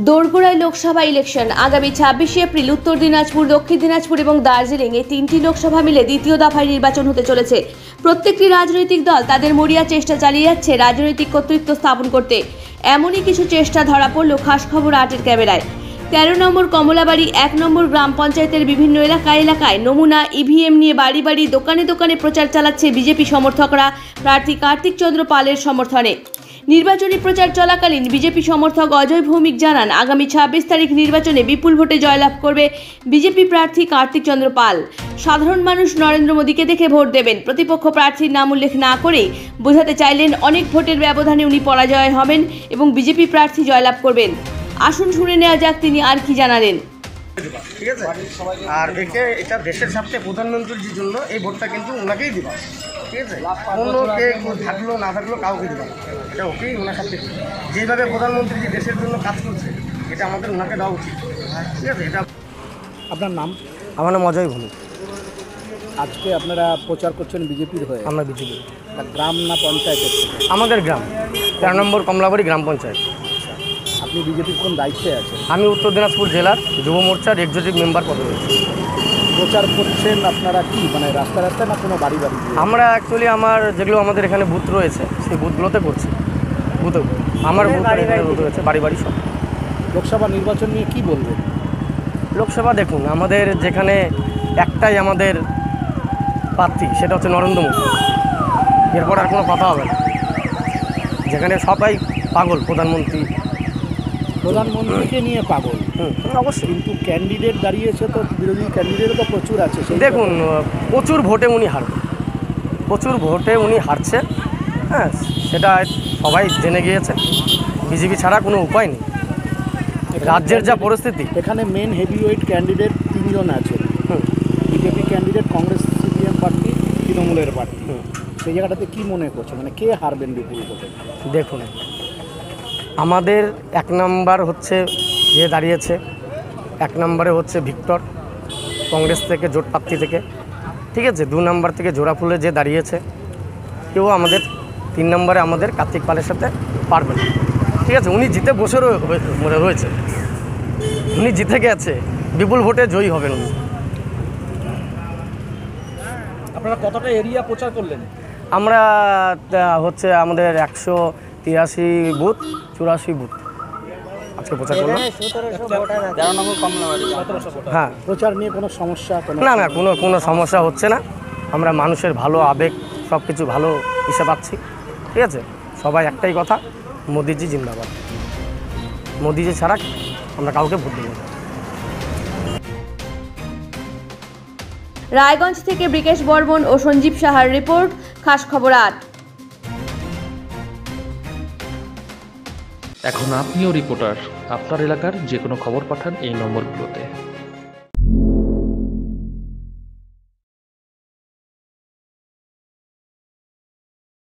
দোরগোড়ায় লোকসভা ইলেকশন আগামী 26শে এপ্রিল উত্তর দিনাজপুর, দক্ষিণ দিনাজপুর এবং দার্জিলিং এই তিনটি লোকসভা মিলে দ্বিতীয় দফায় নির্বাচন হতে চলেছে। প্রত্যেকটি রাজনৈতিক দল তাদের মরিয়া চেষ্টা চালিয়ে যাচ্ছে রাজনৈতিক কর্তৃত্ব স্থাপন করতে। এমনই কিছু চেষ্টা ধরা পড়ল খাস খবর 8-এর ক্যামেরায়। 13 নম্বর কমলাবাড়ি 1 নম্বর গ্রাম পঞ্চায়েতের বিভিন্ন এলাকায় নমুনা ইভিএম নিয়ে বাড়ি বাড়ি দোকানে দোকানে প্রচার চালাচ্ছে বিজেপি সমর্থকরা প্রার্থী কার্তিক চন্দ্র পালের সমর্থনে। নির্বাচনী প্রচার চলাকালীন বিজেপি সমর্থক অজয় ভৌমিক জানান, আগামী 26 তারিখ নির্বাচনে বিপুল ভোটে জয়লাভ করবে বিজেপি প্রার্থী কার্তিক চন্দ্র পাল। সাধারণ মানুষ নরেন্দ্র মোদীকে দেখে ভোট দেবেন। প্রতিপক্ষ প্রার্থীর নাম উল্লেখ না করেই বোঝাতে চাইলেন অনেক ভোটের ব্যবধানে উনি পরাজয় হবেন এবং বিজেপি প্রার্থী জয়লাভ করবেন। আসুন শুনে নেওয়া যাক তিনি আর কি জানালেন। ঠিক আছে, আর এটা দেশের স্বার্থে প্রধানমন্ত্রীর জন্য এই ভোটটা কিন্তু ওনাকেই দিবা। ঠিক আছে, অন্য কে থাকলো না থাকলো কাউকে দিবা, এটা ওকেই ওনার সাথে যেভাবে প্রধানমন্ত্রী যে দেশের জন্য কাজ করছে এটা আমাদের ওনাকে দেওয়া উচিত। ঠিক আছে, এটা আপনার নাম? আমার নাম অজয় ভৌমিক। আজকে আপনারা প্রচার করছেন বিজেপির হয়ে? আমরা বিজেপি। গ্রাম না পঞ্চায়েত? আমাদের গ্রাম 13 নম্বর কমলাবাড়ি গ্রাম পঞ্চায়েত। আপনি বিজেপির কোন দায়িত্বে আছেন? আমি উত্তর দিনাজপুর জেলার যুব মোর্চার এক্সিকিউটিভ মেম্বার পদে রয়েছি। প্রচার করছেন আপনারা কি মানে রাস্তায় রাস্তায় না কোনো বাড়ি বাড়ি? আমরা অ্যাকচুয়ালি যেগুলো আমাদের এখানে বুথ রয়েছে সেই বুথগুলোতে করছি। বুথে আমার বুথ রয়েছে বাড়ি বাড়ি সব। লোকসভা নির্বাচন নিয়ে কি বলবেন? লোকসভা দেখুন, আমাদের যেখানে একটাই আমাদের প্রার্থী সেটা হচ্ছে নরেন্দ্র মোদী। এরপর আর কোনো কথা হবে না। যেখানে সবাই পাগল প্রধানমন্ত্রীকে নিয়ে পাগল। অবশ্যই, কিন্তু ক্যান্ডিডেট দাঁড়িয়েছে তো, বিরোধী ক্যান্ডিডেটও তো প্রচুর আছে। দেখুন প্রচুর ভোটে উনি হারবেন, প্রচুর ভোটে উনি হারছে। হ্যাঁ, সেটা সবাই জেনে গিয়েছে। বিজেপি ছাড়া কোনো উপায় নেই। রাজ্যের যা পরিস্থিতি, এখানে মেন হেভিওয়েট ক্যান্ডিডেট 3 জন আছে। বিজেপি ক্যান্ডিডেট, কংগ্রেস সিপিএম প্রার্থী, তৃণমূলের প্রার্থী। সেই জায়গাটাতে কি মনে করছে, মানে কে হারবেন বিপুল ভোটে? দেখুন আমাদের 1 নম্বর হচ্ছে যে দাঁড়িয়েছে, 1 নম্বরে হচ্ছে ভিক্টর কংগ্রেস থেকে জোট প্রার্থী থেকে। ঠিক আছে, 2 নম্বর থেকে জোড়াফুলে যে দাঁড়িয়েছে কেউ আমাদের 3 নম্বরে আমাদের কার্তিক পালের সাথে পারবেন। ঠিক আছে, উনি জিতে বসে রয়েছে, উনি জিতে গেছে, বিপুল ভোটে জয়ী হবেন উনি। আপনারা কতটা এরিয়া প্রচার করলেন? আমরা হচ্ছে আমাদের 183 বুথ 84 বুথ আজকে প্রচার করলাম। হ্যাঁ, প্রচার নিয়ে কোনো সমস্যা? না কোনো সমস্যা হচ্ছে না। আমরা মানুষের ভালো আবেগ সব কিছু ভালো হিসেবে পাচ্ছি। ঠিক আছে, সবাই একটাই কথা, মোদিজি জিন্দাবাদ। মোদিজি ছাড়া আমরা কাউকে ভোট দেব না। রায়গঞ্জ থেকে ব্রিকেশ বর্মন ও সঞ্জীব সাহার রিপোর্ট, খাস খবর 8। এখন আপনিও রিপোর্টার। আপনার এলাকার যে কোনো খবর পাঠান এই নম্বরগুলোতে।